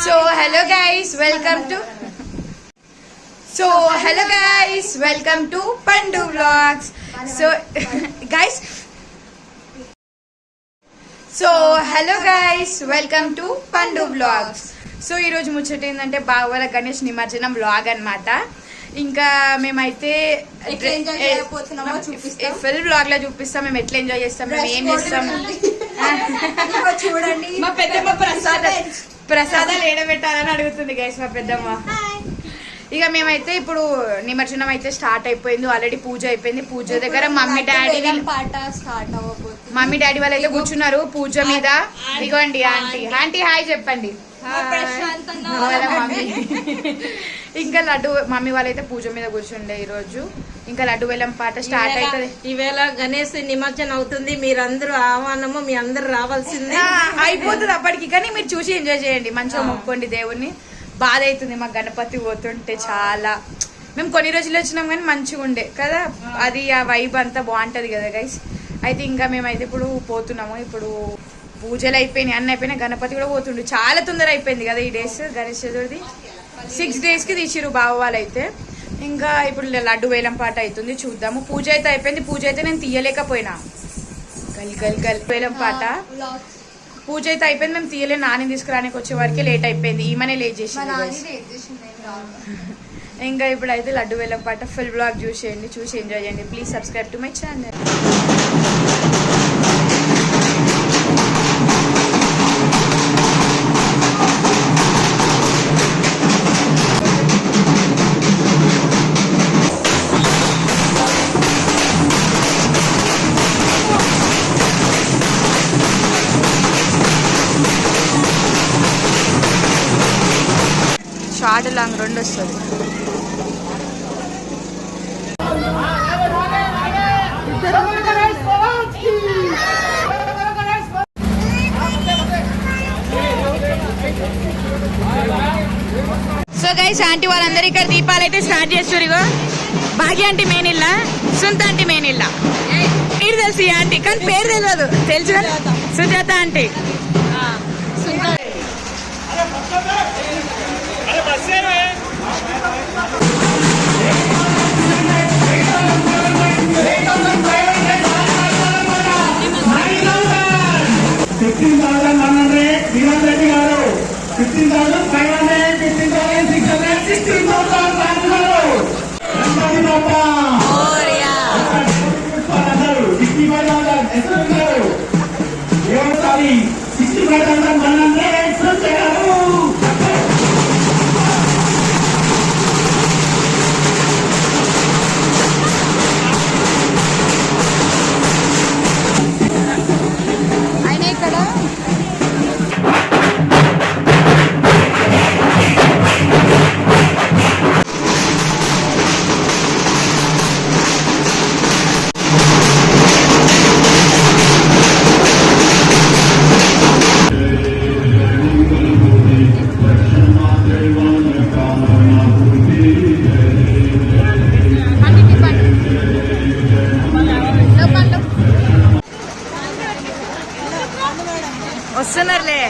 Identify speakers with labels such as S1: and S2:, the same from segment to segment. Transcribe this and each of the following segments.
S1: So hello guys, welcome to Pandu Vlogs. So hello guys, welcome to Pandu Vlogs. So ఈరోజు ముచ్చట ఏంటంటే బావల గణేష్ నిమజ్జనం vlog అన్నమాట. ఇంకా మేమైతే ఫుల్ వ్లాగ్ లో చూపిస్తాం మేము ఎట్లా ఎంజాయ్ చేస్తాం, మేము ఏం చేస్తాం.
S2: చూడండి
S1: మా పెద్దమ్మ ప్రసాదాలు ఏడబెట్టాలని అడుగుతుంది గైస్ మా పెద్దమ్మ. ఇక మేమైతే ఇప్పుడు నిమజ్జనం అయితే స్టార్ట్ అయిపోయింది, ఆల్రెడీ పూజ అయిపోయింది. పూజ దగ్గర మమ్మీ డాడీ వాళ్ళు అయితే కూర్చున్నారు పూజ మీద. ఇగోండి ఆంటీ హాయ్ చెప్పండి. ఇంకా లడ్డు మమ్మీ వాళ్ళైతే పూజ మీద కూర్చుండే ఈ రోజు. ఇంకా లడ్డు వేలం పాట స్టార్ట్ అవుతుంది.
S2: ఈవేళ గణేష్ నిమజ్జనం అవుతుంది, మీరందరూ ఆహ్వానము, మీ అందరు రావాల్సిందే.
S1: అయిపోతుంది అప్పటికి, కానీ మీరు చూసి ఎంజాయ్ చేయండి, మంచిగా మొక్కోండి దేవుణ్ణి. బాధ అవుతుంది మాకు గణపతి పోతుంటే చాలా. మేము కొన్ని రోజులు వచ్చినాం కానీ మంచిగా ఉండే కదా, అది ఆ వైబ్ అంతా బాగుంటది కదా గైస్. అయితే ఇంకా మేమైతే ఇప్పుడు పోతున్నాము. ఇప్పుడు పూజలు అయిపోయినాయి, అన్నీ అయిపోయినాయి, గణపతి కూడా పోతుండే. చాలా తొందర అయిపోయింది కదా ఈ డేస్. గణేష్ చతుర్థి 6 days కి తీసిరు బావ వాళ్ళు అయితే. ఇంకా ఇప్పుడు లడ్డు వేలం పాట అవుతుంది, చూద్దాము. పూజ అయితే అయిపోయింది, పూజ అయితే నేను తీయలేకపోయినా. గల్ వేలం పాట పూజ అయితే అయిపోయింది, మేము తీయలే. నాని తీసుకురానికి వచ్చే వరకే లేట్ అయిపోయింది, ఈమెనే లేట్ చేసింది. ఇంకా ఇప్పుడైతే లడ్డు వేలం పాట ఫుల్ బ్లాగ్ చూసేయండి, చూసి ఎంజాయ్ చేయండి. Please subscribe to my channel. Short long రెండు వస్తుంది. సో గైస్ ఆంటీ వాళ్ళందరూ ఇక్కడ దీపాలు అయితే స్టార్ట్ చేస్తారు. ఇగో భాగ్య ఆంటీ మెయిన్ ఇల్లా, సుంత ఆంటీ మెయిన్ ఇల్లా. పేరు తెలుసు ఈ ఆంటీ, కానీ పేరు తెలియదు. తెలుసు సుజాత ఆంటీ. వస్తున్నారులే.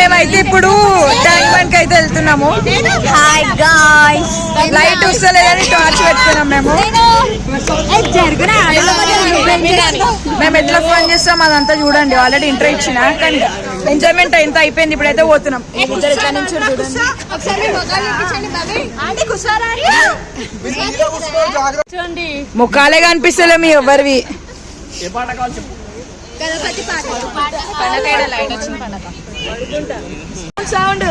S1: మేమైతే ఇప్పుడు ట్యాంక్ బండ్ అయితే వెళ్తున్నాము. హాయ్ గాయ్స్, లైట్ వస్తలేదని టార్చ్ పెట్టుకున్నాం మేము. మేము ఎట్లా ఫోన్ చేస్తాం అదంతా చూడండి. ఆల్రెడీ ఇంటర్ ఇచ్చిన కానీ ఎంజాయ్మెంట్ ఎంత అయిపోయింది. ఇప్పుడైతే పోతున్నాం. ముఖాలే కనిపిస్తలే మీ ఎవరివి. సౌండ్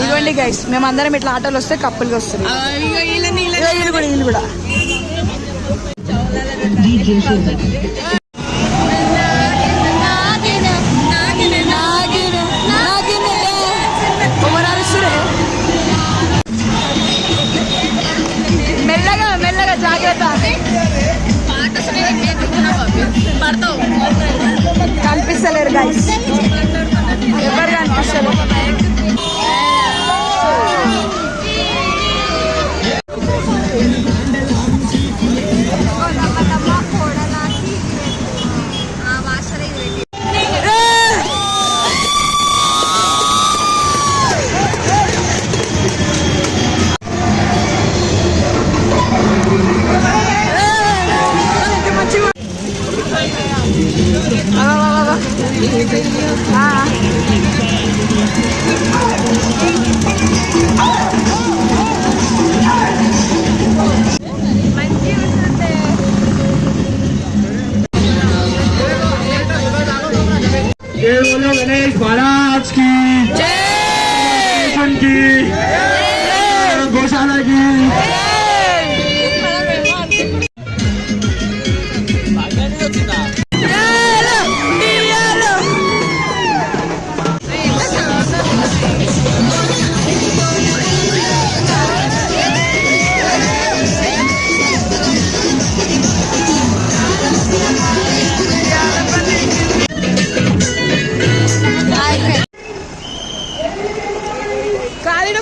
S1: ఇవ్వండి గైస్. మేమందరం ఇట్లా ఆటోలు వస్తే కప్పులుగా వస్తుంది. వీళ్ళు కూడా మెల్లగా మెల్లగా జాగ్రత్త. కనిపిస్తలేరు గైస్, ఎవరు కనిపిస్తలేరు.
S3: गणेश महाराज की जय, की गौशाला की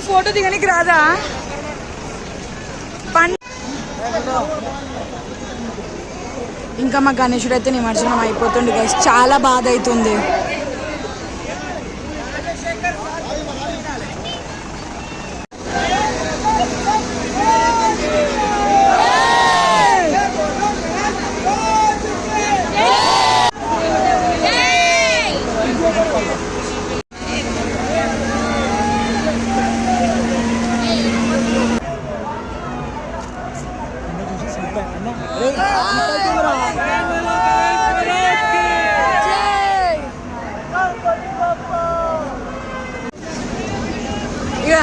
S1: ఫోటో దిగనికి రాదా? ఇంకా మా గణేశుడు అయితే నిమజ్జనం అయిపోతుంది గైస్. చాలా బాధ అవుతుంది. ఇక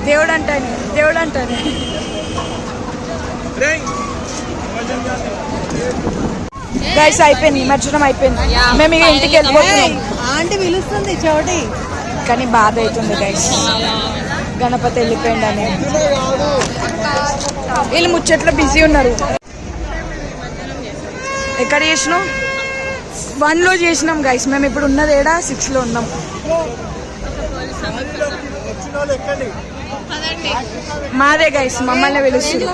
S1: దేవుడు అంటాను, దేవుడు అంటాను. గైస్ అయిపోయింది, నిమజ్జనం అయిపోయింది. మేము ఇక ఇంటికి వెళ్ళిపోతున్నాం.
S2: ఆంటీ పిలుస్తుంది చోటి,
S1: కానీ బాధ అవుతుంది గైస్. గణపతి వెళ్ళిపోయింది అని. వీళ్ళు ముచ్చట్లో బిజీ ఉన్నారు. ఎక్కడ చేసినాం? 1లో చేసినాం గైస్. మేము ఇప్పుడు ఉన్నది 6లో ఉన్నాం. మాదే గైస్, మమ్మల్ని పిలుస్తుంది.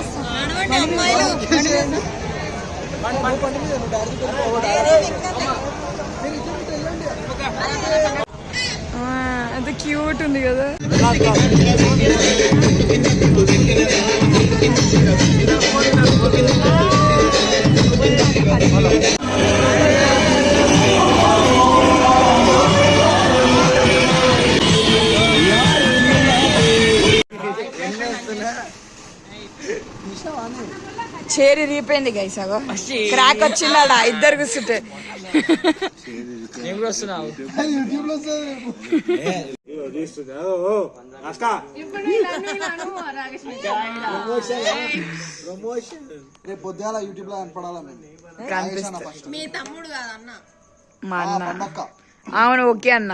S1: అది క్యూట్ ఉంది కదా. చేరి రీపోయింది గైస్. అగో క్రాక్ వచ్చిందాడా ఇద్దరు కూర్చుంటే.
S4: పొద్దుగాల యూట్యూబ్ లో కనపడాలా?
S2: మీ తమ్ముడు కాదన్న,
S1: మా అన్న. అవును, ఓకే అన్న.